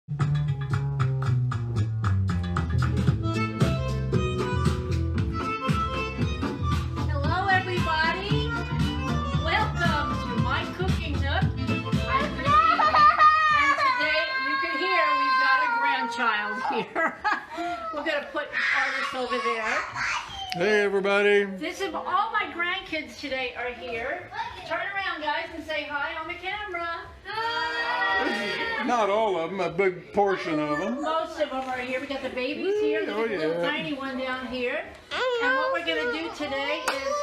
Hello everybody! Welcome to my cooking nook. I'm Vegies, and today you can hear we've got a grandchild here. We're going to put Artist over there. Hey everybody! This is all my grandkids today are here. Turn around guys and say hi on the camera. Hi! Not all of them, a big portion of them. Most of them are here. We got the babies here, the little tiny one down here. And what we're going to do today is,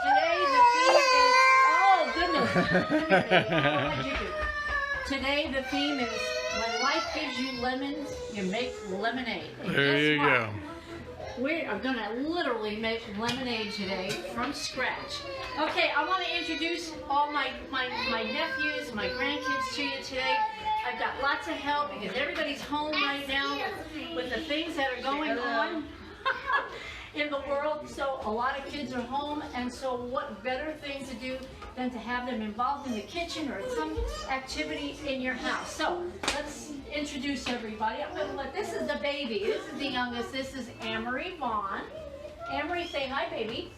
the theme is, oh goodness, come here, baby. What did you do? Today the theme is, when life gives you lemons, you make lemonade. And There you go. We are going to literally make lemonade today from scratch. Okay, I want to introduce all my nephews, my grandkids to you today. I've got lots of help because everybody's home right now with the things that are going on in the world. So a lot of kids are home, and so what better thing to do than to have them involved in the kitchen or some activity in your house. So let's introduce everybody. I'm going to this is the baby. This is the youngest. This is Amory Vaughn. Amory, say hi, baby.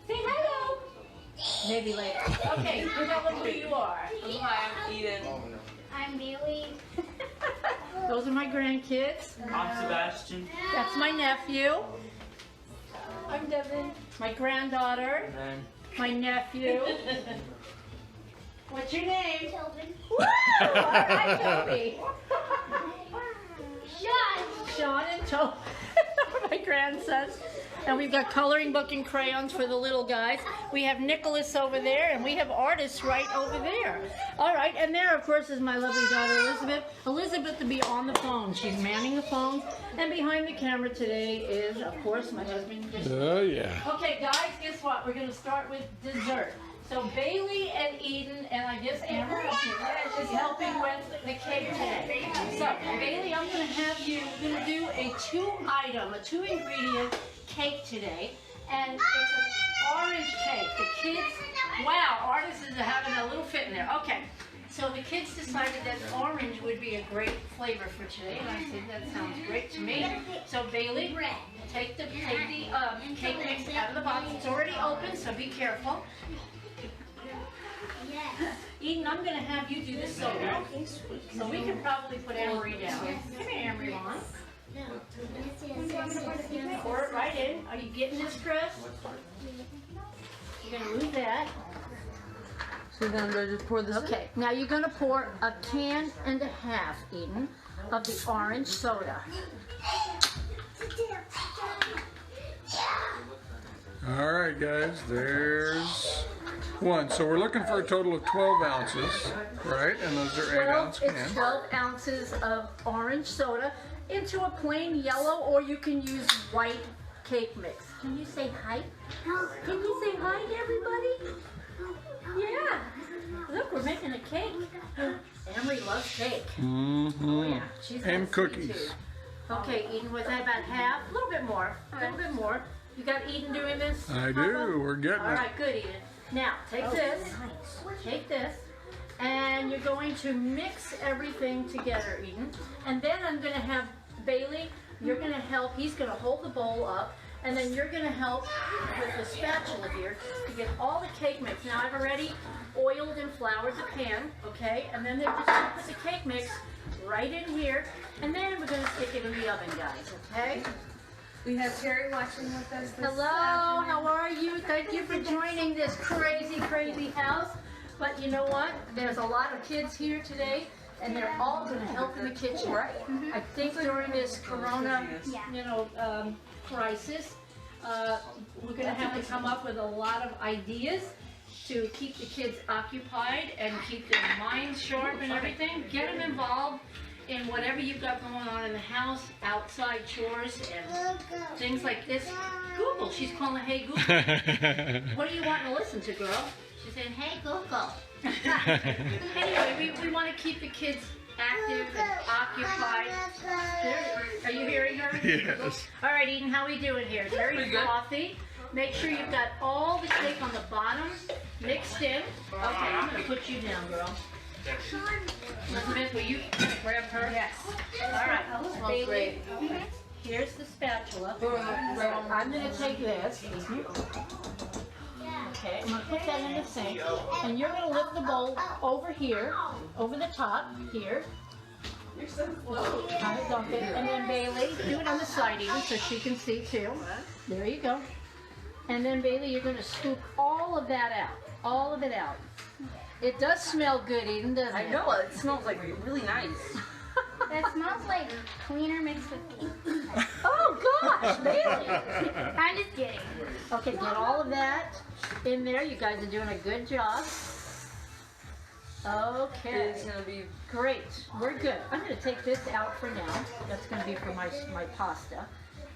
Say hello. Maybe later. Okay, tell them who you are. Hi, I'm Eden. I'm Bailey. Those are my grandkids. I'm Sebastian. That's my nephew. I'm Devin. My granddaughter. And then My nephew. What's your name? Tobin. Woo! All right, Toby. Sean. Sean and Toby, my grandsons. And we've got coloring book and crayons for the little guys. We have Nicholas over there, and we have artists right over there. All right, and there, of course, is my lovely daughter, Elizabeth. Elizabeth to be on the phone. She's manning the phone. And behind the camera today is, of course, my husband. Oh yeah. Okay, guys, guess what? We're going to start with dessert. So Bailey and Eden, and I guess Amber is helping with the cake today. So Bailey, I'm going to have you, we're going to do a two-ingredient cake today. And it's an orange cake. The kids, wow, artists is having a little fit in there. Okay, so the kids decided that orange would be a great flavor for today. And I said, that sounds great to me. So Bailey, take the cake mix out of the box. It's already open, so be careful. Eden, I'm going to have you do this soda. So we can probably put Amory down. Come here, Amory, on. Pour it right in. Are you getting this, Chris? You're going to move that. so then I just pour this. Okay, now you're going to pour a can and a half, Eden, of the orange soda. All right, guys, there's one. So we're looking for a total of 12 ounces, right? And those are 8-ounce It's cans. 12 ounces of orange soda into a plain yellow, or you can use white cake mix. Can you say hi? Can you say hi to everybody? Yeah. Look, we're making a cake. Amory loves cake. Oh yeah, she's And got sweet cookies. tooth. Okay, Eden, was that about half? A little bit more. A little bit more. You got Eden doing this? I Papa? do. We're getting All it. right, good, Eden. Now, take this. Take this. And you're going to mix everything together, Eden. And then I'm going to have Bailey, you're going to help. He's going to hold the bowl up. And then you're going to help with the spatula here to get all the cake mix. Now, I've already oiled and floured the pan, okay? And then they're just going to put the cake mix right in here. And then we're going to stick it in the oven, guys, okay? We have Terry watching with us this Hello, how are you? Thank you for joining this crazy, crazy house. But you know what? There's a lot of kids here today, and they're all going to help in the kitchen. I think during this corona, crisis, we're going to have to come up with a lot of ideas to keep the kids occupied and keep their minds sharp and everything. Get them involved in whatever you've got going on in the house, outside chores, and things like this. Google, she's calling, hey Google. What are you wanting to listen to, girl? She's saying, hey Google. Anyway, we want to keep the kids active and occupied. Are you hearing her? Yes. All right, Eden, how are we doing here? Very frothy. Make sure you've got all the cake on the bottom mixed in. Okay, I'm going to put you down, girl. Elizabeth, will you grab her? Yes. All right. Smells great. Here's the spatula. I'm going to take this. Okay, I'm going to put that in the sink. And you're going to lift the bowl over here, over the top, here. You're so Dump it. And then Bailey, do it on the side even so she can see too. There you go. And then Bailey, you're going to scoop all of that out. All of it out. It does smell good, Eden, doesn't it? I know, it smells like really nice. It smells like cleaner mixed with pink. Oh gosh, Bailey! I'm just kidding. Okay, get all of that in there. You guys are doing a good job. Okay. It's gonna be Great. We're good. I'm going to take this out for now. That's going to be for my pasta.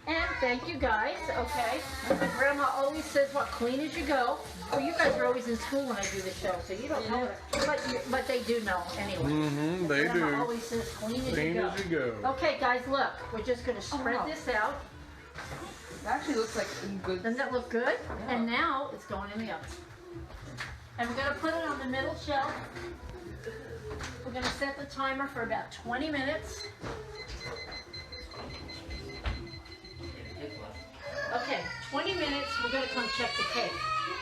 And thank you guys, okay? My grandma always says, what, clean as you go. Well, you guys are always in school when I do the show, so you don't know it. But they do know anyway. Mm-hmm, they Grandma do. always says, clean as Clean you go. as you go. Okay, guys, look. We're just going to spread this out. It actually looks like good. Doesn't that look good? And now it's going in the oven. And we're going to put it on the middle shelf. We're going to set the timer for about 20 minutes. Okay, 20 minutes, we're going to come check the cake,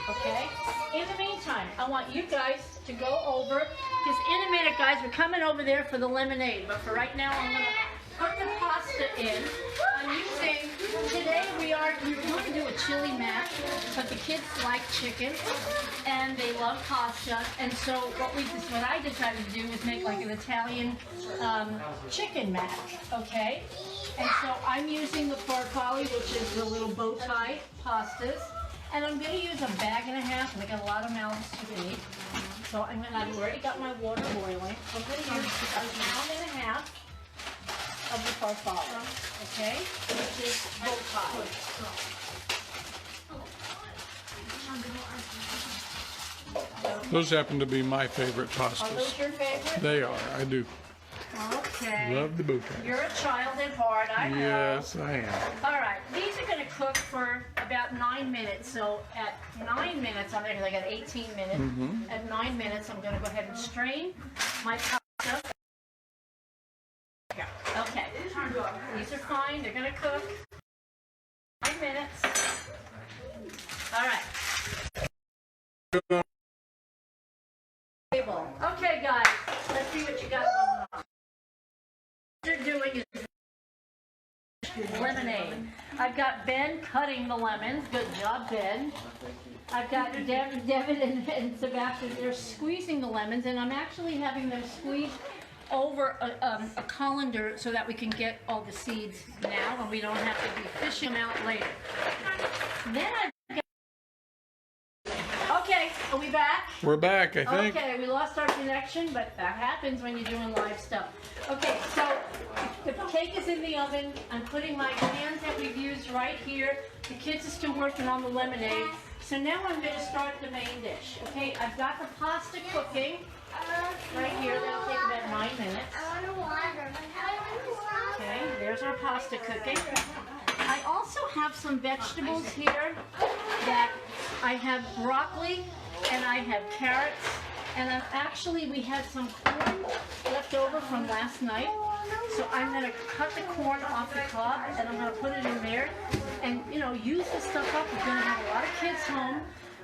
okay? In the meantime, I want you guys to go over, because in a minute, guys, we're coming over there for the lemonade, but for right now, I'm going to put the pasta in. I'm using, today we're going to do a chili mac, but the kids like chicken, and they love pasta, and so what I decided to do was make like an Italian chicken mac, okay? And so I'm using the farfalle, which is the little bow tie pastas. And I'm going to use a bag and a half, and I got a lot of mouths to feed. So I've already got my water boiling. I'm going to use a pound and a half of the farfalle, okay? Which is bow tie. Those happen to be my favorite Are pastas. those your favorite? They are. I do. Okay. Love the bow tie. You're a child at heart, I know. Yes, I am. All right, these are going to cook for about 9 minutes. So at 9 minutes, I'm there because I got 18 minutes. Mm-hmm. At 9 minutes, I'm going to go ahead and strain my pasta. Okay, these are fine. They're going to cook 9 minutes. All right. Okay, guys, let's see what you got going on. What you're doing is lemonade. I've got Ben cutting the lemons. Good job, Ben. I've got Devin and Sebastian. They're squeezing the lemons, and I'm actually having them squeeze over a colander so that we can get all the seeds now, and we don't have to be fishing them out later. Then I've got... Okay, are we back? We're back, I think. Okay, we lost our connection, but that happens when you're doing live stuff. Okay, so the cake is in the oven. I'm putting my pans that we've used right here. The kids are still working on the lemonade. So now I'm going to start the main dish. Okay, I've got the pasta cooking right here. That'll take about 9 minutes. Okay, there's our pasta cooking. I also have some vegetables here that I have broccoli and I have carrots, and we had some corn left over from last night. So I'm going to cut the corn off the cob and I'm going to put it in there and, use this stuff up. We're going to have a lot of kids home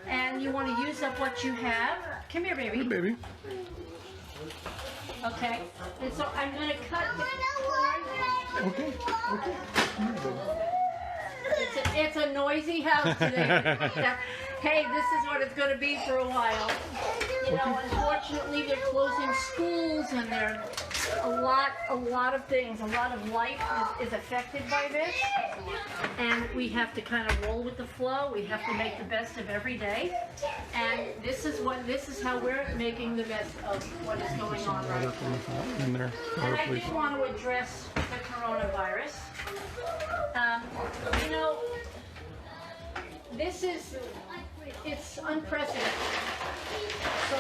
and you want to use up what you have. Come here, baby. Hey, baby. Okay, and so I'm going to cut the corn. Okay. Come here, baby. It's a noisy house today. Hey, this is what it's going to be for a while. Unfortunately, they're closing schools and there are a lot of things. A lot of life is affected by this. And we have to kind of roll with the flow. We have to make the best of every day. And this is how we're making the best of what is going on right now. In there. And I did want to address the coronavirus. It's unprecedented. So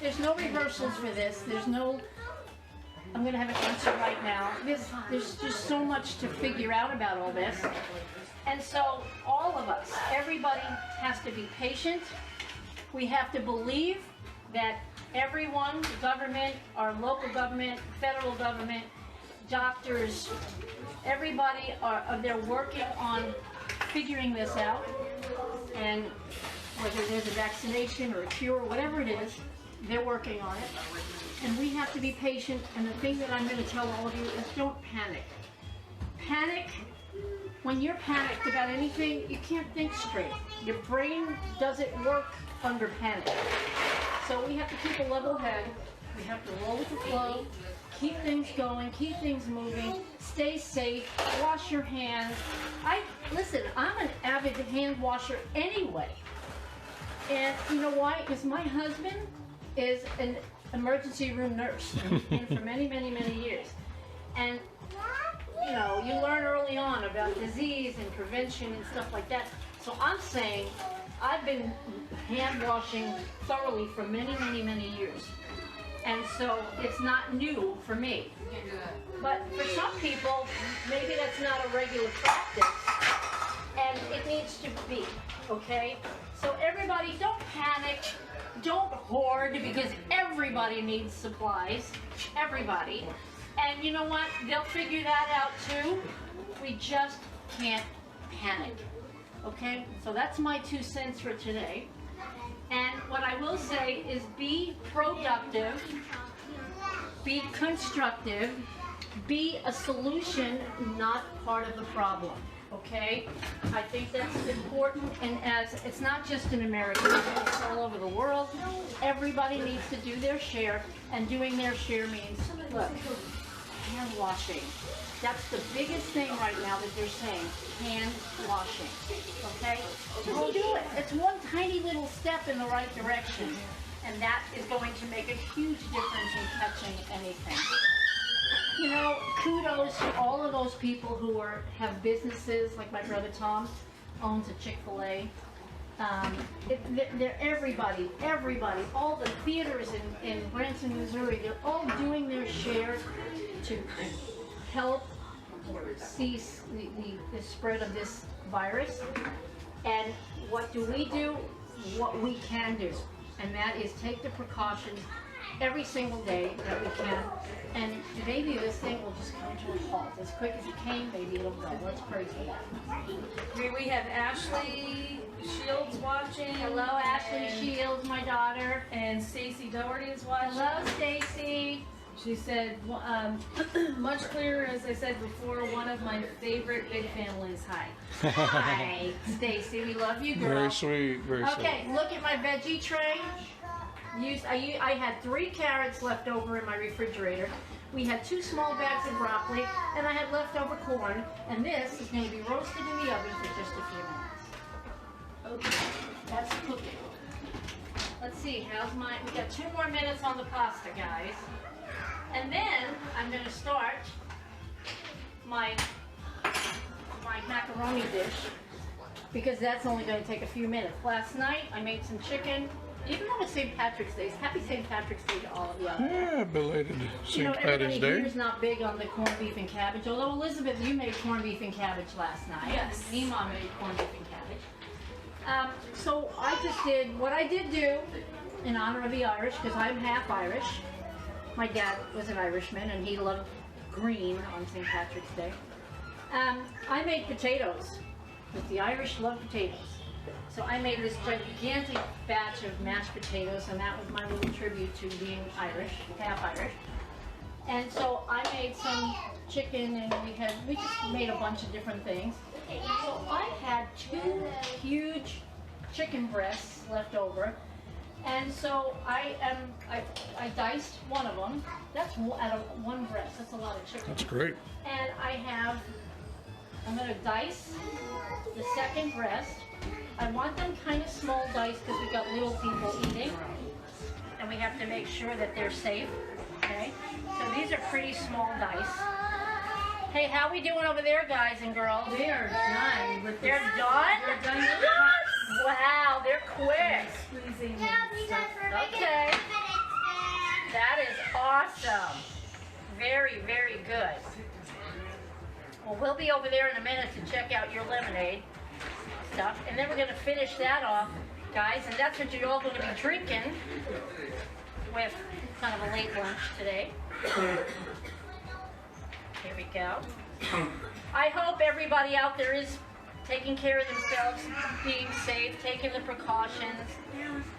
there's no rehearsals for this. I'm going to have an answer right now. There's just so much to figure out about all this. And so all of us, everybody has to be patient. We have to believe that everyone, the government, our local government, federal government, doctors, everybody they're working on figuring this out, and whether there's a vaccination or a cure, whatever it is, they're working on it. And we have to be patient, and the thing that I'm going to tell all of you is don't panic. Panic, when you're panicked about anything, you can't think straight. Your brain doesn't work under panic. So we have to keep a level head. We have to roll with the flow, keep things going, keep things moving, stay safe, wash your hands. Listen, I'm an avid hand washer anyway. And you know why? Because my husband is an emergency room nurse and for many, many, many years. And you know, you learn early on about disease and prevention and stuff like that. So I'm saying I've been hand washing thoroughly for many, many, many years. And so it's not new for me. But for some people, maybe that's not a regular practice, and it needs to be, okay? So everybody, don't panic, don't hoard, because everybody needs supplies, everybody. And you know what? They'll figure that out too. We just can't panic, okay? So that's my 2 cents for today. And what I will say is be productive, be constructive, be a solution, not part of the problem, okay? I think that's important, and as it's not just in America, it's all over the world. Everybody needs to do their share, and doing their share means, look, hand washing. That's the biggest thing right now that they're saying, hand washing, okay? We'll do it. It's one tiny little step in the right direction, and that is going to make a huge difference in catching anything. You know, kudos to all of those people who have businesses, like my brother Tom owns a Chick-fil-A. They're everybody, all the theaters in Branson, Missouri, they're all doing their share to help cease the spread of this virus. And what do? What we can do, and that is take the precautions every single day that we can, and maybe this thing will just come to a halt. As quick as it came, maybe it'll go. Let's pray for that. We have Ashley Shields watching. Hello, Ashley Shields, my daughter. And Stacy Doherty is watching. Hello, Stacy. She said, much clearer, as I said before, one of my favorite big families. Hi. Hi, Stacy. We love you, girl. Very sweet, very sweet. Okay, look at my veggie tray. I had 3 carrots left over in my refrigerator. We had 2 small bags of broccoli, and I had leftover corn. And this is going to be roasted in the oven for just a few minutes. Okay, that's cooking. Let's see, we got 2 more minutes on the pasta, guys. And then I'm going to start my macaroni dish, because that's only going to take a few minutes. Last night I made some chicken. Even though it's St. Patrick's Day, happy St. Patrick's Day to all of you out there. Yeah, belated You know, St. everybody Patty's Day. here's not big on the corned beef and cabbage, although Elizabeth, you made corned beef and cabbage last night. Yes. Mima made corned beef and cabbage. So I just did what I did do in honor of the Irish, because I'm half Irish. My dad was an Irishman, and he loved green on St. Patrick's Day. I made potatoes, because the Irish love potatoes. So I made this gigantic batch of mashed potatoes, and that was my little tribute to being Irish, half Irish. And so I made some chicken, and we just made a bunch of different things. So I had 2 huge chicken breasts left over, and so I diced one of them. That's out of 1 breast. That's a lot of chicken. That's great. And I'm going to dice the second breast. I want them kind of small diced because we've got little people eating, and we have to make sure that they're safe, okay? So these are pretty small dice. Hey, how we doing over there, guys and girls? They are done. They're done? They're done with the Wow, they're quick. squeezing. Okay. That is awesome. Very, very good. Well, we'll be over there in a minute to check out your lemonade stuff, and then we're going to finish that off guys, and that's what you're all going to be drinking with kind of a late lunch today. Here we go. I hope everybody out there is taking care of themselves, being safe, taking the precautions.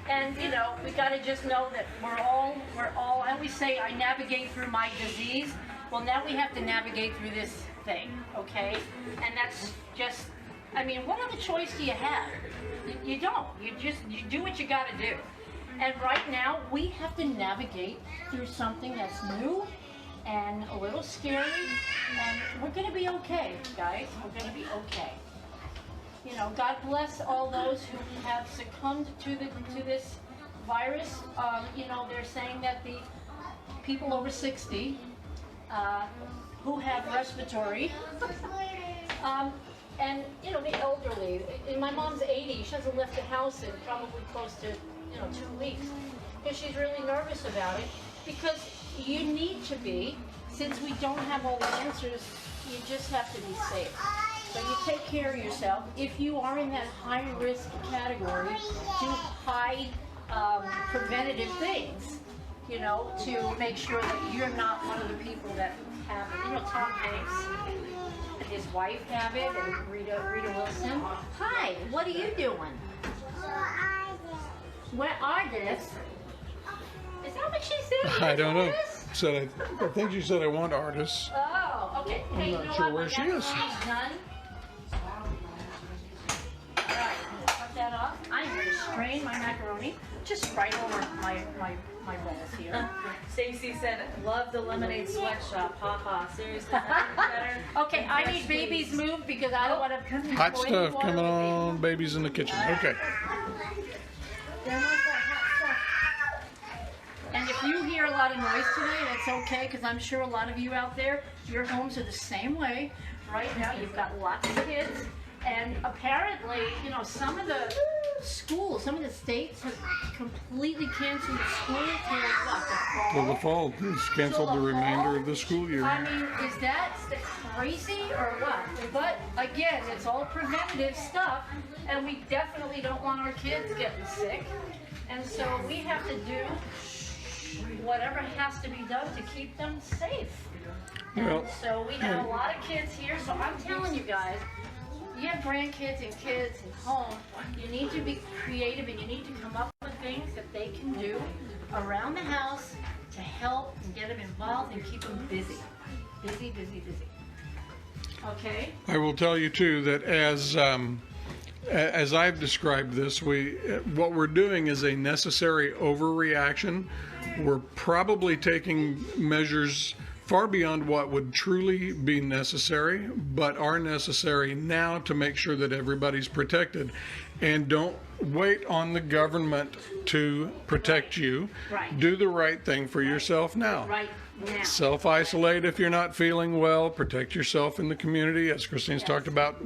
And, you know, we got to just know that we're all, I always say I navigate through my disease. Well, now we have to navigate through this thing, okay? And that's just, I mean, what other choice do you have? You don't. You do what you got to do. And right now, we have to navigate through something that's new and a little scary, and we're going to be okay, guys. We're going to be okay. You know, God bless all those who have succumbed to this virus. You know, they're saying that the people over 60 who have respiratory, and, you know, the elderly. And my mom's 80. She hasn't left the house in probably close to, 2 weeks, because she's really nervous about it. Because you need to be, since we don't have all the answers, you just have to be safe. So you take care of yourself. If you are in that high risk category, do high preventative things, to make sure that you're not one of the people that have it. Tom Hanks and his wife have it, and Rita Wilson. Hi, what are you doing? What artist? Is that what she said? I don't know. I think she said I want artists. Oh, okay. Hey, I'm not sure where she is. She's done. Alright, cut that off. I'm going to strain my macaroni just right over my bowls here. Stacy said, love the lemonade sweatshop. Ha ha. Seriously, nothing better. Okay, I need babies moved because I don't want to. Hot stuff coming on, babies in the kitchen. Okay. There was that hot stuff. And if you hear a lot of noise today, that's okay, because I'm sure a lot of you out there, your homes are the same way. Right now, you've got lots of kids, and apparently, some of the schools, some of the states have completely canceled school till what, the fall? Till the fall. It's canceled the remainder of the school year. I mean, is that crazy or what? But again, it's all preventative stuff, and we definitely don't want our kids getting sick. And so we have to do whatever has to be done to keep them safe. Well, so we have a lot of kids here, so I'm telling you guys, you have grandkids and kids at home, you need to be creative and you need to come up with things that they can do around the house to help and get them involved and keep them busy. Busy, busy, busy. Okay? I will tell you too that as I've described this, what we're doing is a necessary overreaction. We're probably taking measures far beyond what would truly be necessary, but are necessary now to make sure that everybody's protected. And don't wait on the government to protect you. Right. Do the right thing for yourself now. Right now. Self-isolate if you're not feeling well. Protect yourself in the community. As Christine's talked about,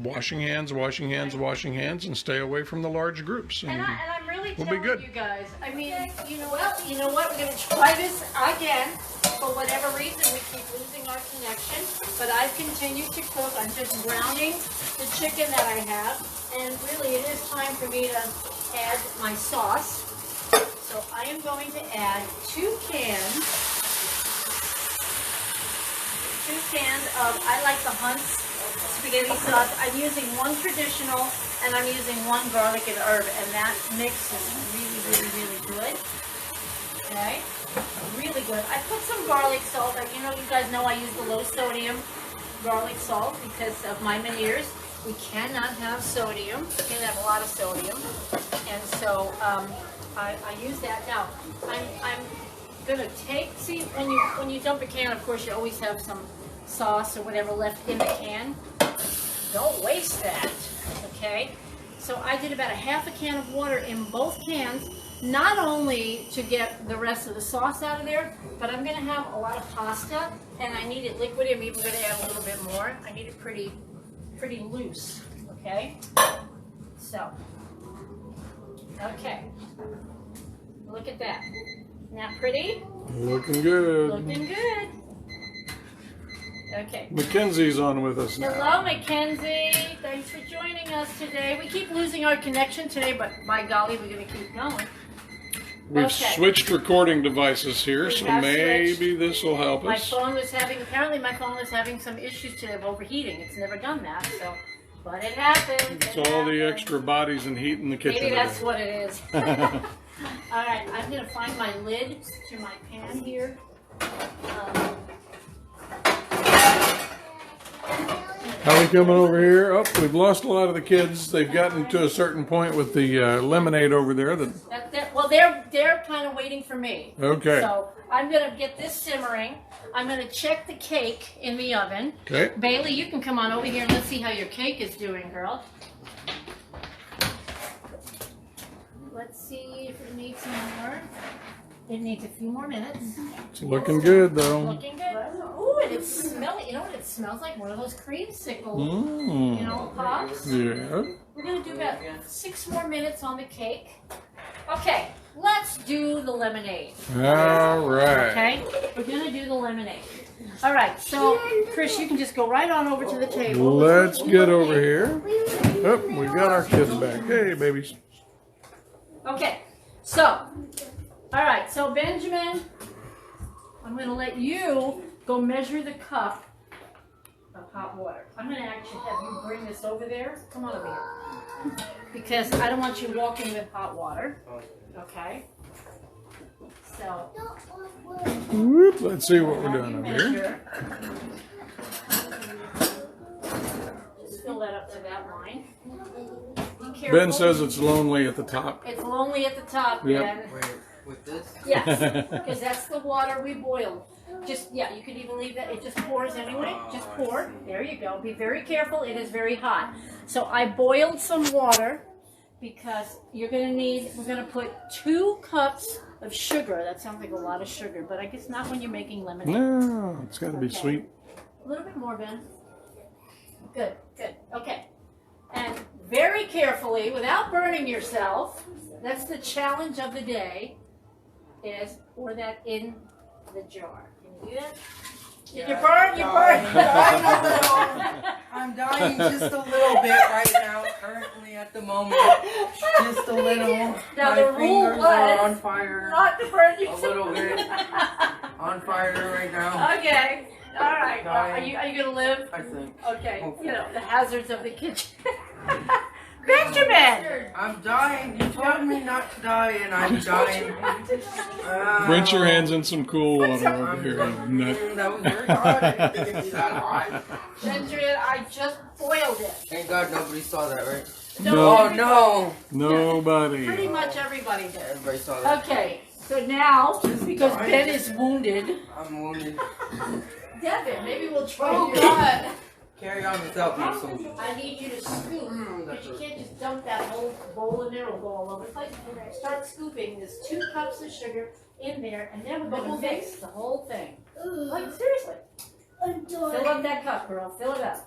washing hands, and stay away from the large groups. And I'm really we'll be telling good. you guys, I mean, you know what? We're going to try this again. For whatever reason, we keep losing our connection. But I've continued to cook. I'm just browning the chicken that I have. And really, it is time for me to add my sauce. So I am going to add 2 cans of, I like the Hunt's spaghetti sauce. I'm using 1 traditional, and I'm using 1 garlic and herb, and that mix is really, really, really good. Okay, really good. I put some garlic salt. You guys know I use the low sodium garlic salt because of my Meniere's. We cannot have sodium. We can't have a lot of sodium, and so I use that. Now I'm gonna see when you dump a can. Of course, you always have some sauce or whatever left in the can. Don't waste that. Okay. So I did about a half a can of water in both cans. Not only to get the rest of the sauce out of there, but I'm going to have a lot of pasta, and I need it liquid. I'm even going to add a little bit more. I need it pretty loose, okay? So, okay. Look at that. Isn't that pretty? Looking good. Looking good. Okay. Mackenzie's on with us now. Hello, Mackenzie. Thanks for joining us today. We keep losing our connection today, but by golly, we're going to keep going. We've Okay. switched recording devices here, We so have maybe this will help My us. phone was apparently my phone was having some issues today of overheating. It's never done that, so, but it happens. It's all the extra bodies and heat in the kitchen. Maybe that's today. what it is. All right, I'm going to find my lid to my pan here. How are we coming over here? Oh, we've lost a lot of the kids. They've gotten to a certain point with the lemonade over there. Well, they're kind of waiting for me. Okay. So I'm going to get this simmering. I'm going to check the cake in the oven. Okay. Bailey, you can come on over here and let's see how your cake is doing, girl. Let's see if it needs some more. It needs a few more minutes. It's looking good, though. Looking good. Ooh, and it's smelling. You know what? It smells like one of those creamsicle, you know, pops. Yeah. We're going to do about 6 more minutes on the cake. Okay, let's do the lemonade. All right. Okay, we're going to do the lemonade. All right, so Chris, you can just go right on over to the table. Let's get over here. Oh, we got our kids back. Hey, babies. Okay, so, all right, so Benjamin, I'm going to let you go measure the cup of hot water. I'm going to actually have you bring this over there. Come on over here. Because I don't want you walking with hot water. Okay? So, Whoop, let's see what we're have doing you over here. measure. Just fill that up to that line. Be careful. Ben says it's lonely at the top. It's lonely at the top, Yep. Ben. Wait, with this? Yes, because that's the water we boiled. Just, yeah, you could even leave that. It just pours anyway. Just pour. There you go. Be very careful. It is very hot. So I boiled some water because you're going to need, we're going to put 2 cups of sugar. That sounds like a lot of sugar, but I guess not when you're making lemonade. No, it's got to be sweet. A little bit more, Ben. Good, good. Okay. And very carefully, without burning yourself, that's the challenge of the day, is pour that in the jar. Can you do that? Did you burn? You burned. I'm dying just a little bit right now, currently at the moment. Just a little. Now My the rule fingers are was on fire. not to burn A yourself. little bit. On fire right now. Okay. All right. Dying. Are you gonna live? I think. Okay. Hopefully. You know the hazards of the kitchen. Benjamin. I'm dying. You told me not to die, and I'm dying. Rinse your hands in some cool water over here. Nut. That was very hot. I didn't think it'd be that hot. Benjamin, I just boiled it. Thank God nobody saw that, right? No. Oh no! Nobody. Pretty much everybody did. Everybody saw that. Okay, so now, because Ben is wounded, I'm wounded. Devin, maybe we'll try Oh, to God. Carry on without me, soldier. I need you to scoop, but you can't just dump that whole bowl in there, it'll go all over the place. We're gonna start scooping this 2 cups of sugar in there, and then we're gonna mix the whole thing. Like, seriously. Fill up that cup, girl, fill it up.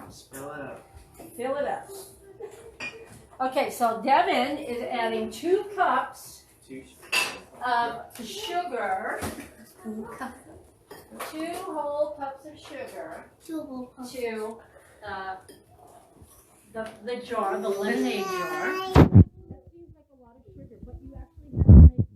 Spill it up. Fill it up. Okay, so Devin is adding 2 cups of sugar. 2 whole cups of sugar to the jar, the lemonade jar. That seems like a lot of sugar, but you actually have to make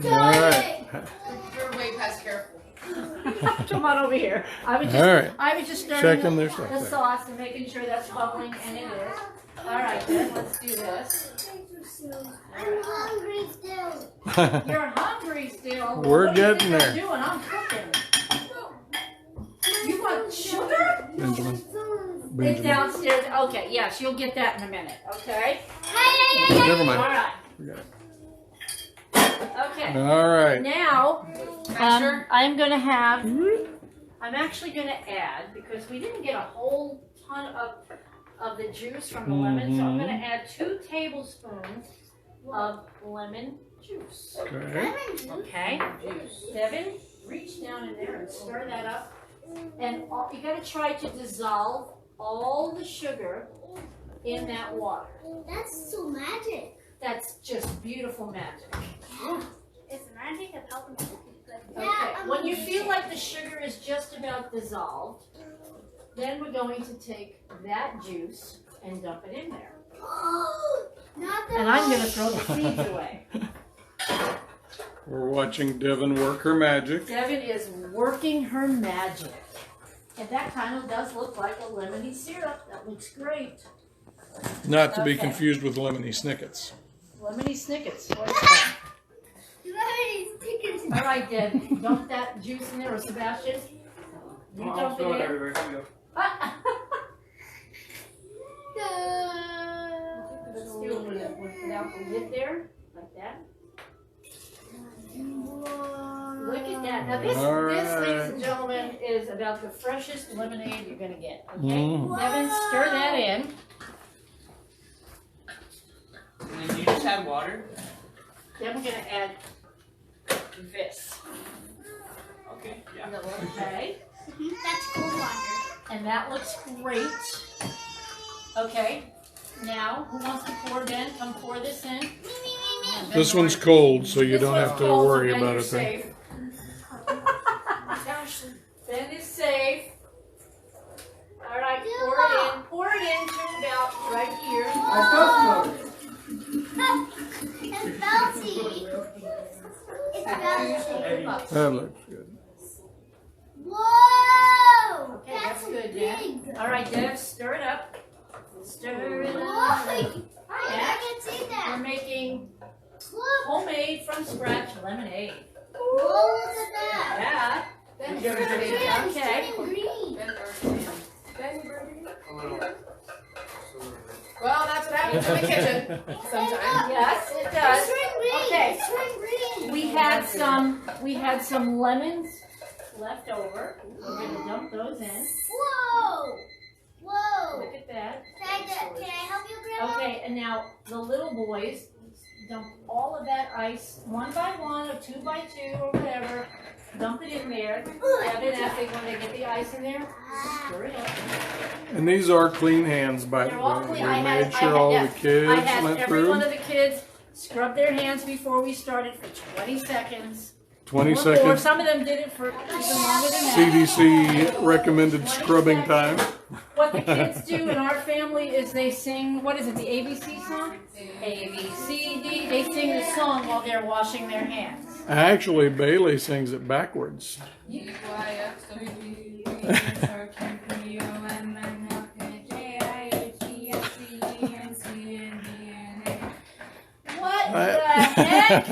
All right. You're way past careful. Come on over here. I was just, All right. I was just Checking stirring their the stuff there. sauce and making sure that's bubbling, and it is. All right, then let's do this. I'm hungry still. You're hungry still. We're What do you getting think there. I'm doing? I'm cooking. You want sugar? Benjamin. It's Benjamin. downstairs. Okay, yes, you'll get that in a minute. Okay. Never All mind. right. We got it. Okay. All right. Now, Measure. I'm going to have, I'm actually going to add, because we didn't get a whole ton of of the juice from the lemon. So I'm going to add 2 tablespoons of lemon juice. Okay. Okay. Devin, reach down in there and stir that up. And you got to try to dissolve all the sugar in that water. That's so magic. That's just beautiful magic. It's magic of helping me. Okay. When you feel like the sugar is just about dissolved, then we're going to take that juice and dump it in there. Not And I'm going to throw the seeds away. We're watching Devin work her magic. Devin is working her magic. And that kind of does look like a lemony syrup. That looks great. Not to be Okay. confused with lemony snickets. Lemony snickets. What is that? Stickers. All right, Deb. Dump that juice in there, or Sebastian. You dump it in. everywhere. Here we go. Let's do it without the lid there, like that. Look at that. Now this, All this, right. ladies and gentlemen, is about the freshest lemonade you're gonna get. Okay, Mm. Devin, stir that in. And then you just add water. Then we're gonna add this. Okay. Yeah. Okay, That's cold water. and that looks great. Okay, now who wants to pour? Ben, come pour this in. This one's cold, so you This don't one's have to cold, so worry Ben, about you're it then. safe. Ben is safe. All right, pour it in. Pour it in to about right here. It's bouncy. It's bouncy. That looks good. Whoa! Okay, that's good, Deb. big. All right, Deb, stir it up. Stir it Whoa! up. I Hi, can see we're that. making Look. homemade from scratch lemonade. Whoa, look at that. Yeah. You That's gotta good. take it Yeah, Okay. it's turning green. A little. Well, that's what happens in the kitchen sometimes. Yes, it It's does. turning green. Okay. It's turning green. We had some lemons left over. We're gonna dump those in. Whoa! Whoa! Look at that. Can I help you, Grandma? Okay, and now the little boys dump all of that ice, 1 by 1 or 2 by 2 or whatever. Dump it in there. Devin, after when they get the ice in there, stir it up. And these are clean hands, by the They're all way. clean. We I had- made sure all yeah, the kids I had went every through. one of the kids scrub their hands before we started for 20 seconds. 20 Or seconds. some of them did it for even longer than that. CDC recommended scrubbing time. What the kids do in our family is they sing, what is it, the ABC song? A, B, C, D. They sing the song while they're washing their hands. Actually, Bailey sings it backwards. What the heck?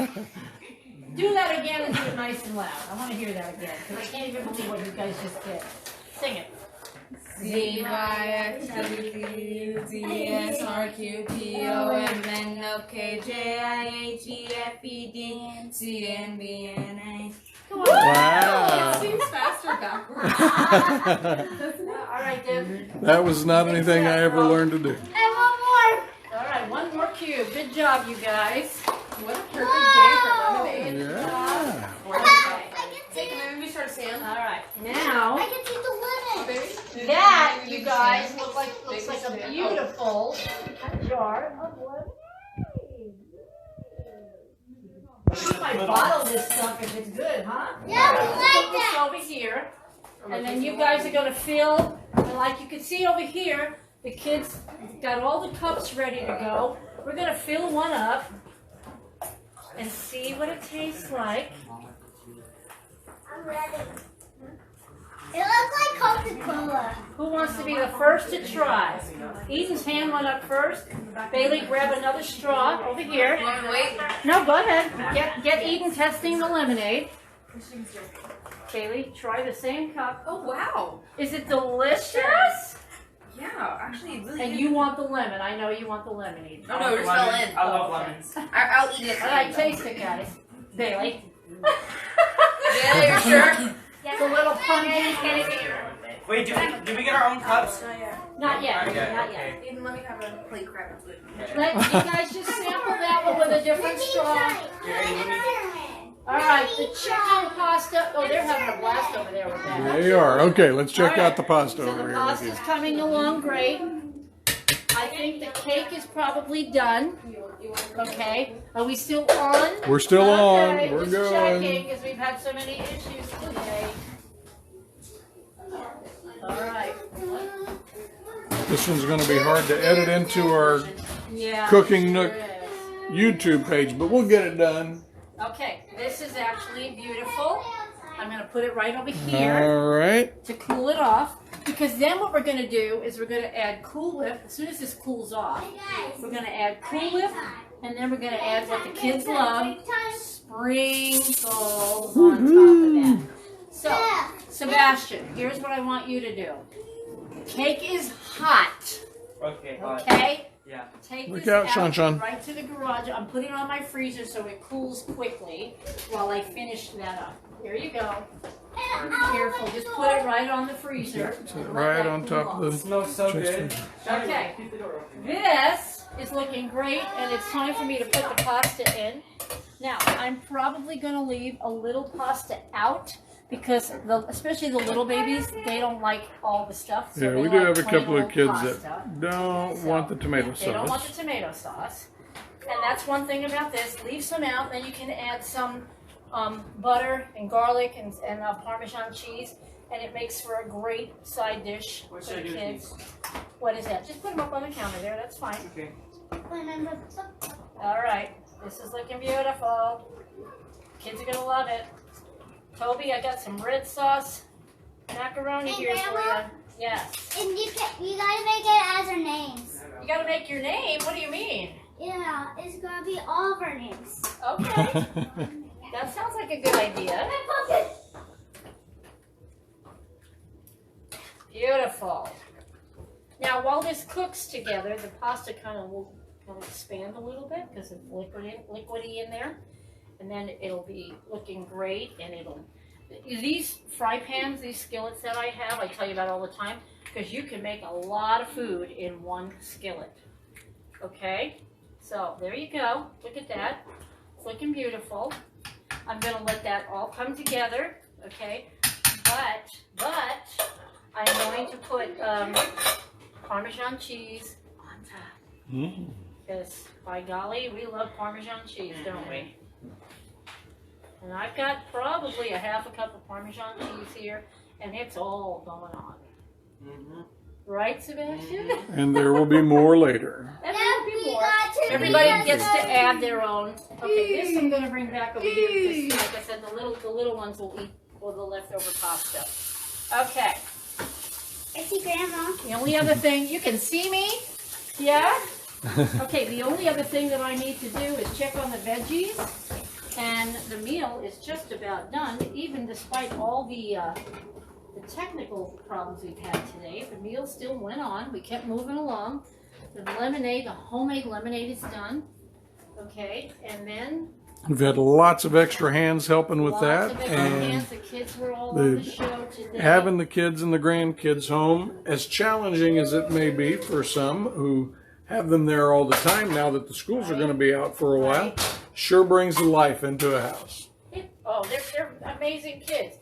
Do that again and do it nice and loud. I want to hear that again because I can't even believe what you guys just did. Sing it. Come on. Wow. Seems faster backwards. All right, Deb. That was not anything I ever learned to do. And one more. All right, one more cube. Good job, you guys. What a perfect day for lemonade. Yeah. Hey, can I restart Sam? All right, now I can see the lemon. that, you guys, looks like a beautiful jar of lemonade. I might bottle this stuff if it's good, huh? Yeah, we like Put this that. over here, and then you guys are gonna fill. And like you can see over here, the kids got all the cups ready to go. We're gonna fill one up and see what it tastes like. I'm ready. It looks like Coca-Cola. Who wants to be the first to try? Eden's hand went up first. Bailey, grab another straw over here. You want to wait? No, go ahead. Get Eden testing the lemonade. Bailey, try the same cup. Oh, wow. Is it delicious? Yeah, actually, it really And is. you want the lemon. I know you want the lemonade. Oh, no, we're just fell in. I love lemons. I'll eat it. All right, taste it, guys. Bailey. Yeah, you're sure? It's a little pungent. Wait, do we get our own cups? Not yet, Okay, not okay. yet. Even let me have a plate crab. Let you guys just sample that one with a different straw. All right, the chicken pasta. Oh, they're having a blast over there with that. There you are. Okay, let's check All right, out the pasta so over the here with pasta's you. coming along great. I think the cake is probably done. Okay, are we still on? We're still on. Okay, We're just going. checking because we've had so many issues today. All right. This one's going to be hard to edit into our Yeah. Cooking Nook sure is. YouTube page, but we'll get it done. Okay, this is actually beautiful. I'm going to put it right over here All right. to cool it off. Because then what we're going to do is we're going to add Cool Whip. As soon as this cools off, we're going to add Cool Whip. And then we're going to add what the kids love, sprinkles on top of that. So, Sebastian, here's what I want you to do. Cake is hot, Okay. okay? Yeah. Take Look this out, out Shanshan. right to the garage. I'm putting it on my freezer so it cools quickly while I finish that up. Here you go. Be careful. Just put it right on the freezer. and let Right that on cool top off. of It the. smells so good. Okay. This is looking great, and it's time for me to put the pasta in. Now, I'm probably going to leave a little pasta out because, especially the little babies, they don't like all the stuff. So Yeah, they we do like have a plain couple of old kids pasta. that don't So, want the tomato They don't want sauce. the tomato sauce. And that's one thing about this. Leave some out, then you can add some butter and garlic and Parmesan cheese, and it makes for a great side dish for the kids. What is that? Just put them up on the counter there. That's fine. Okay. All right. This is looking beautiful. Kids are going to love it. Toby, I got some red sauce macaroni here for you. Yes. And you gotta make it as our names. You got to make your name. What do you mean? Yeah, it's gonna be all of our names. Okay. That sounds like a good idea. Beautiful. Now, while this cooks together, the pasta kind of will expand a little bit because it's liquidy in there, and then it'll be looking great. And these fry pans, these skillets that I have, I tell you about all the time, because you can make a lot of food in one skillet. Okay, so there you go. Look at that. It's looking beautiful. I'm going to let that all come together. Okay, but I'm going to put Parmesan cheese on top. Because, by golly, we love Parmesan cheese, don't we? And I've got probably a half a cup of Parmesan cheese here, and it's all going on. Right, Sebastian? And there will be more later. And there will be more. Everybody gets to add their own. Okay, this I'm going to bring back over here because, like I said, the little ones will eat all the leftover pasta. Okay. I see Grandma. The only other thing, you can see me? Yeah? Okay, the only other thing that I need to do is check on the veggies. And the meal is just about done, even despite all the technical problems we've had today. The meal still went on. We kept moving along. The lemonade, the homemade lemonade is done. Okay, and then We've had lots of extra hands helping with lots that, of extra and hands. The kids were all on the show today. having the kids and the grandkids home, as challenging as it may be for some who have them there all the time now that the schools are going to be out for a while, sure brings life into a house. Oh, they're amazing kids.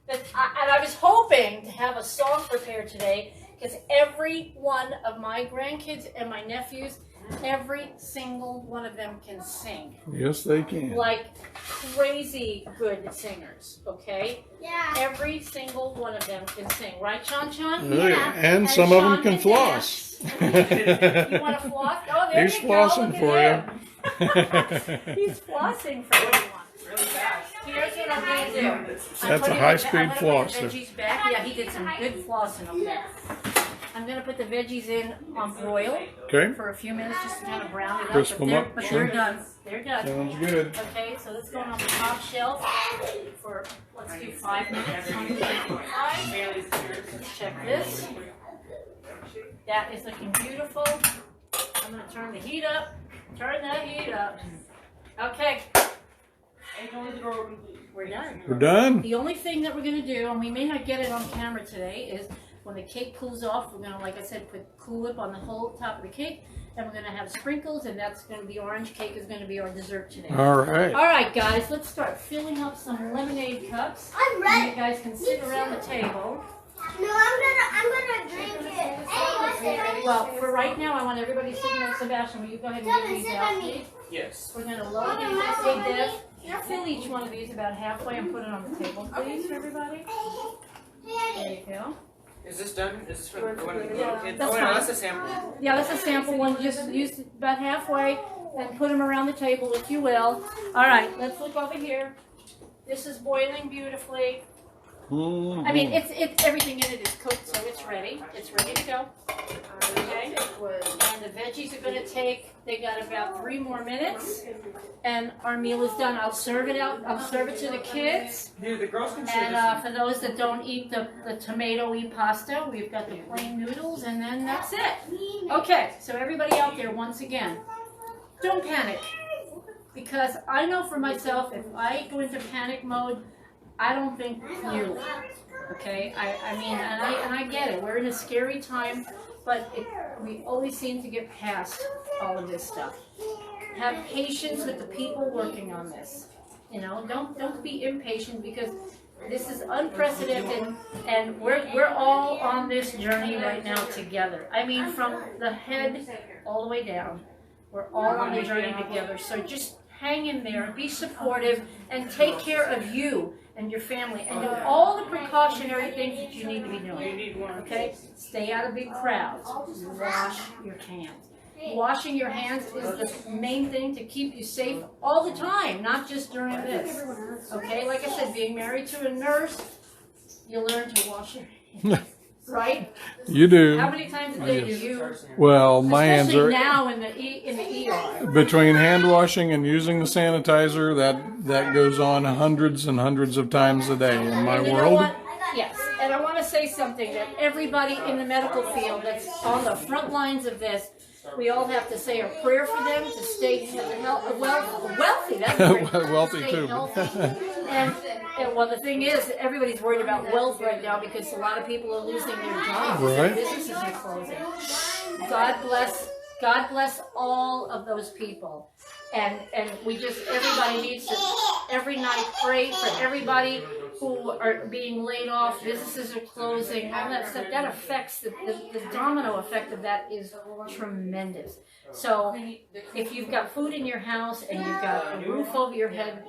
And I was hoping to have a song prepared today because every one of my grandkids and my nephews, every single one of them can sing. Yes, they can. Like crazy good singers, okay? Yeah. Every single one of them can sing. Right, Chan? Oh, yeah. And some of them can floss. You want to floss? Oh, there He's you flossing go. for you. He's flossing for everyone. Really fast. Here's what I'm going to do. That's a high-speed floss. Veggies back. Yeah, he did some good flossing over there. I'm going to put the veggies in on broil Okay, for a few minutes just to kind of brown it up. Crisp them up, But sure. they're done. They're done. sounds good. Okay, so let's go on the top shelf for, let's do 5 minutes. Let's check this. That is looking beautiful. I'm going to turn the heat up. Turn that heat up. Okay. We're done. We're done. The only thing that we're going to do, and we may not get it on camera today, is When the cake cools off, we're gonna, like I said, put Cool Whip on the whole top of the cake, and we're gonna have sprinkles, and that's gonna be orange cake is gonna be our dessert today. All right. All right, guys, let's start filling up some lemonade cups. I'm And ready. you guys can sit around the table. No, I'm gonna drink it. Hey, what's the Well, for right now, I want everybody sitting there. Sebastian, will you go ahead and get Devin, these sit out, by me. please? Yes. We're gonna load these up. Hey, Dev, fill each one of these about halfway and put it on the table, please, for everybody. There you go. Is this done? Is this for the one? Yeah, Oh, that's no, fine. that's a sample. Yeah, that's a sample one. Just use about halfway and put them around the table, if you will. All right, let's look over here. This is boiling beautifully. I mean, it's everything in it is cooked, so it's ready. It's ready to go. Okay. And the veggies are gonna take. They got about 3 more minutes, and our meal is done. I'll serve it out. I'll serve it to the kids. Here, the girls can share And for those that don't eat the tomato-y pasta, we've got the plain noodles, and then that's it. Okay, so everybody out there, once again, don't panic. Because I know for myself, if I go into panic mode, I don't think clearly. Okay, I mean, and I get it. We're in a scary time, but we always seem to get past all of this stuff. Have patience with the people working on this. You know, don't be impatient, because this is unprecedented, and we're all on this journey right now together. I mean, from the head all the way down, we're all on the journey together. So just hang in there, be supportive, and take care of you and your family, and do all the precautionary things that you need to be doing. Okay? Stay out of big crowds. Wash your hands. Washing your hands is the main thing to keep you safe all the time, not just during this. Okay? Like I said, being married to a nurse, you learn to wash your hands. Right? You do. How many times a day do you? Well, my hands Especially are now in the ER. between hand washing and using the sanitizer. That goes on hundreds and hundreds of times a day in my And you know world. what? Yes, and I want to say something that everybody in the medical field that's on the front lines of this, we all have to say a prayer for them to stay wealthy. That's great. Wealthy Stay too. healthy. And well, the thing is, everybody's worried about wealth right now because a lot of people are losing their jobs. Right. Businesses are closing. God bless all of those people. And we just, everybody needs to every night pray for everybody who are being laid off. Businesses are closing, all that stuff. That affects, the domino effect of that is tremendous. So if you've got food in your house and you've got a roof over your head,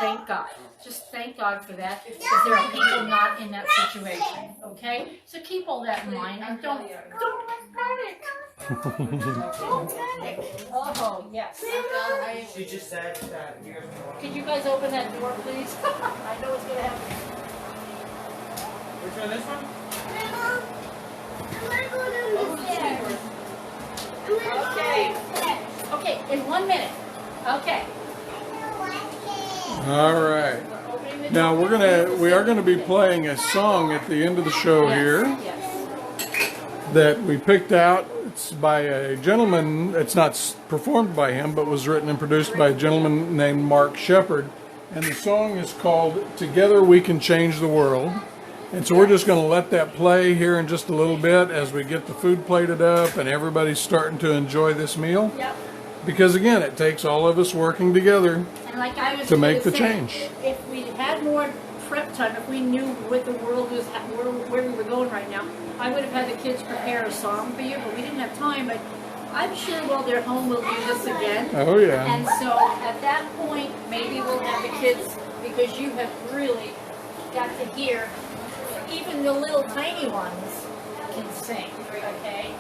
thank God. Just thank God for that, because there are people not in that situation, okay? So keep all that in mind, and don't panic. Don't panic. Oh, yes. She just said that you guys Could you guys open that door, please? I know it's gonna happen. Which one? This one? I'm gonna go down the stairs. Okay. Okay, in 1 minute. Okay. All right. We're opening the Now door. we are gonna be playing a song at the end of the show here Yes. that we picked out. It's by a gentleman. It's not performed by him, but was written and produced by a gentleman named Mark Shepard. And the song is called "Together We Can Change the World." And so we're just going to let that play here in just a little bit as we get the food plated up and everybody's starting to enjoy this meal. Yep. Because again, it takes all of us working together And like I was to make gonna the say, change. If we had more prep time, if we knew what the world was, where we were going right now, I would have had the kids prepare a song for you, but we didn't have time. But I'm sure while they're home, we'll do this again. Oh yeah. And so at that point, maybe we'll have the kids, because you have really got to hear, even the little tiny ones can sing, okay?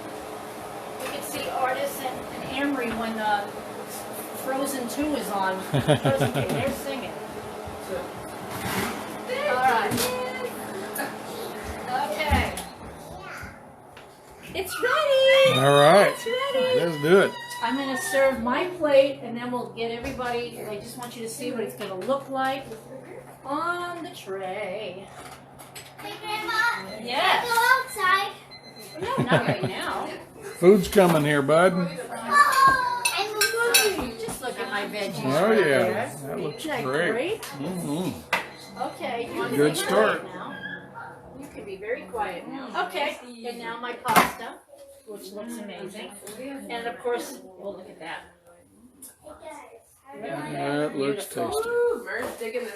You can see Artis and Amory when Frozen 2 is on. Frozen 2, they're singing. All right. Okay. It's ready. All right. It's ready. Let's do it. I'm going to serve my plate, and then we'll get everybody. I just want you to see what it's going to look like on the tray. Hey, Grandma. Yes. Go outside. No, not right now. Food's coming here, bud. Oh, and we're going. Just look at my veggies. Oh right yeah. there. That looks Isn't that great. great? Mm-hmm. Okay. You can Good eat start. right now. You can can be very quiet now. Okay, and now my pasta, which looks amazing. And of course, we'll look at that. That looks tasty.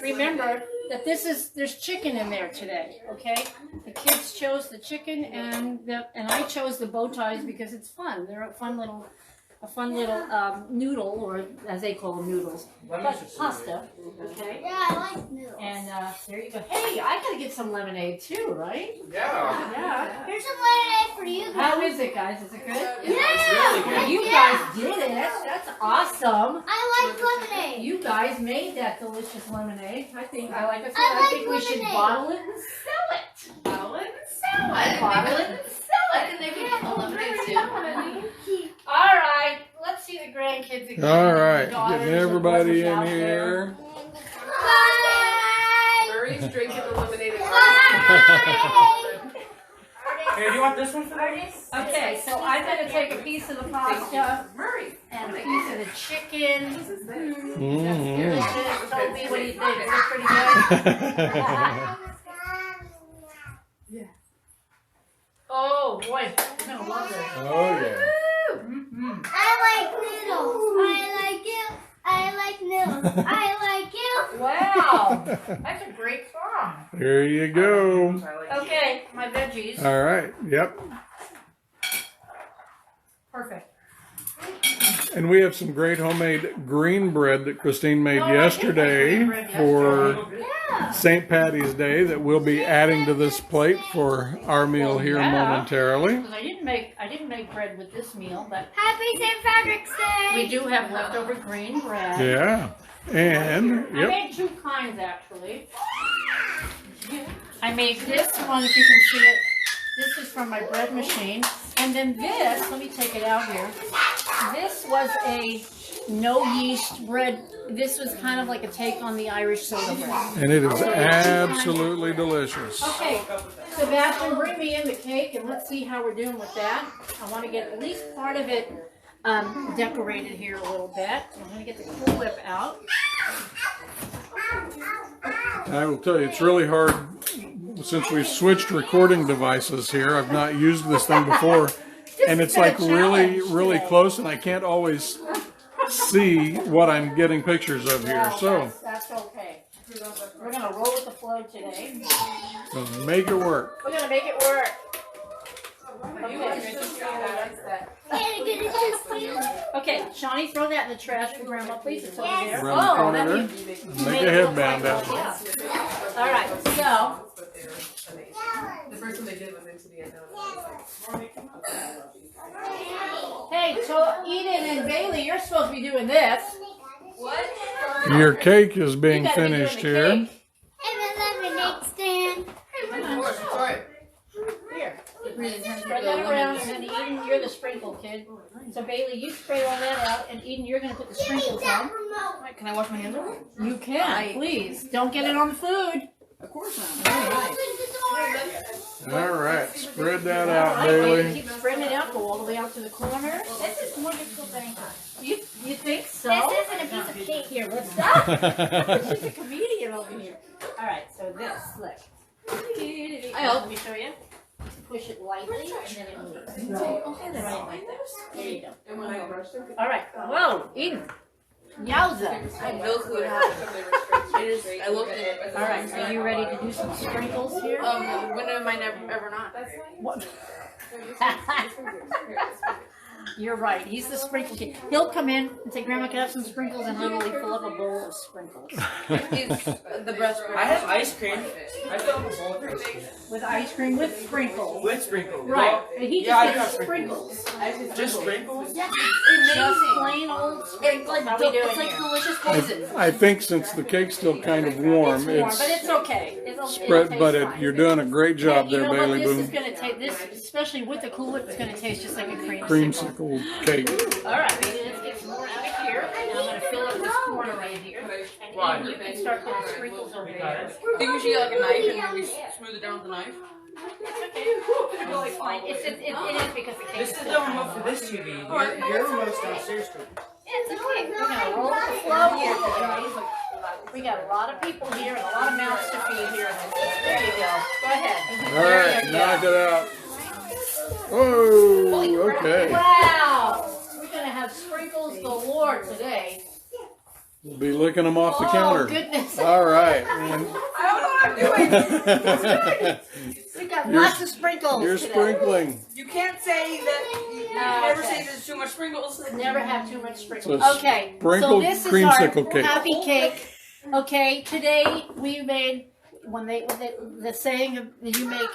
Remember that there's chicken in there today, okay? The kids chose the chicken and I chose the bow ties because it's fun. They're a fun little noodle, or as they call them, noodles. But pasta, okay? Yeah, I like noodles. And there you go. Hey, I gotta get some lemonade too, right? Yeah. Yeah. Here's some lemonade for you guys. How is it, guys? Is it good? Yeah. You guys did it. That's awesome. I like lemonade. You guys made that delicious lemonade. I think like we should lemonade. bottle it and sell it. Bottle it and sell it. Bottle it and sell I it. didn't make it lemonade too. All right, let's see the grandkids again. All right, Daughters getting and everybody brothers in out here. Bye. Murray's drinking the lemonade. Hey, do you want this one for that? Okay, so I'm gonna take a piece of the pasta Murray. and a piece of the chicken. Mhm. Delicious. Tell me what do you think? Is it pretty good? Oh boy, you're gonna love this. Oh yeah. I like noodles. I like you. I like noodles. I like you. Wow, that's a great song. There you go. Okay, my veggies. All right. Yep. Perfect. And we have some great homemade green bread that Christine made Oh, I did make yesterday green bread for Yeah. St. Patty's Day that we'll be adding to this plate for our meal here Yeah. momentarily. Because I didn't make bread with this meal, but Happy St. Patrick's Day. we do have leftover green bread. Yeah. And, I yep. made two kinds actually. I made this one, if you can see it. This is from my bread machine. And then this, let me take it out here. This was a no yeast bread. This was kind of like a take on the Irish soda bread. And it is absolutely delicious. Okay, Sebastian, bring me in the cake and let's see how we're doing with that. I want to get at least part of it decorated here a little bit. I'm going to get the Cool Whip out. I will tell you, it's really hard since we've switched recording devices here. I've not used this thing before. And it's like really close, and I can't always see what I'm getting pictures of here. So, That's okay. We're going to roll with the flow today. make it work. We're going to make it work. Okay, Shawnee, throw that in the trash for Grandma, please. It's over there. Around the that corner. you Make made a it look headband like out of that, it. yeah. All right, so The first one they did was into the unknown. hey, so Eden and Bailey, you're supposed to be doing this. Your cake is being You gotta be doing finished the here. cake. And a lemonade stand. Here, spread that around, and then Eden, you're the sprinkle kid. So Bailey, you spray all that out, and Eden, you're gonna put the sprinkles on. Can I wash my hands? You can, please. Don't get it on the food. Of course not. All right, spread that All out, right, Bailey. keep spreading it out. Go all the way out to the corner. This is more difficult than I thought. You think so? This isn't a piece of cake. Here, let's stop. She's a comedian over here. All right, so this, look. Let me show you. Push it lightly, and then it moves. Right like this. There you go. And when I brushed them, All right. Whoa, Eden. Yowza. milk food I looked at it. All right, are you ready to do some sprinkles here? When am I ever not? What? You're right. He's the sprinkle king. He'll come in and say, "Grandma, can I have some sprinkles?" and literally fill up a bowl of sprinkles. He's the best. I have ice cream. I fill up a bowl of ice cream. With ice cream with sprinkles. With sprinkles. Right. And he Yeah, I just do have gets sprinkles. Just sprinkles? Just plain old sprinkles. How we doing It's like here? delicious poison. I think since the cake's still kind of warm, It's warm, but it's it's okay. It'll spread, taste but fine. you're doing a great job You there, know what? Bailey This is Boom. going to taste, this, especially with the Cool Whip, it's going to taste just like a creamsicle. Creamsicle cake. All right, baby, let's get some more out of here. And I'm going to fill up this corner right here. And Eden, you can start putting sprinkles over there. Do you usually get like a knife and we smooth it down with a knife? It's okay. It's really fine. It is because the cake This is the remote for this TV. Your remote's downstairs. It's okay. We're going to roll with the flow here today. We got a lot of people here and a lot of mouths to feed here. There you go. Go ahead. All right, knock it out. Oh, okay. Wow. We're going to have sprinkles galore today. We'll be licking them off the counter. Oh, goodness. All right. I don't know what I'm doing. We got lots of sprinkles You're today. sprinkling. You can't say that. You never say there's too much sprinkles. Never have too much sprinkles. So Okay, so sprinkled this is creamsicle our cake. happy cake. Okay, today we made when the saying of you make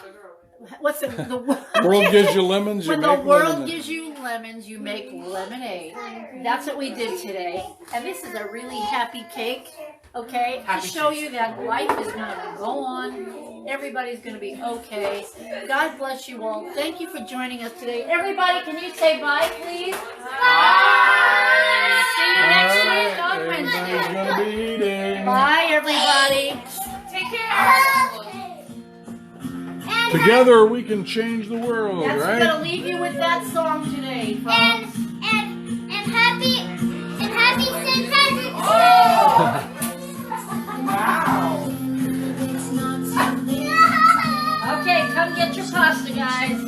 what's the World gives you lemons, you when make the world lemonade. gives you lemons, you make lemonade. That's what we did today, and this is a really happy cake. Okay, to show you that life is going to go on. Everybody's going to be okay. God bless you all. Thank you for joining us today. Everybody, can you say bye, please? Bye. See you next week on Everybody's Wednesday. gonna be eating. Bye, everybody. Take care. Together we can change the world, That's right? going to leave you with that song today. And happy St. Patrick's Day. Wow. Okay, come get your pasta, guys.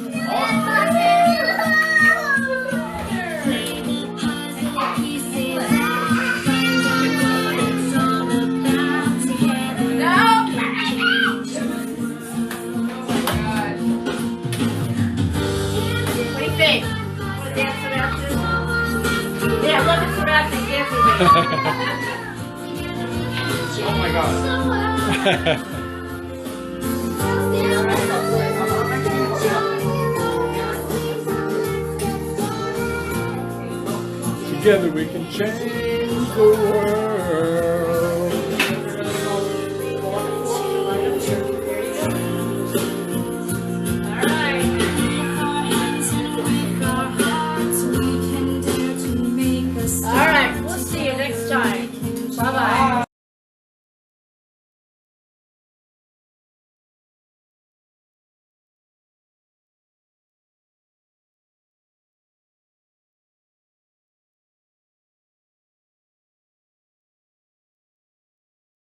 What do you think? Want to dance around too? Yeah, look at Sebastian dancing with me. Oh my god. Together we can change the world.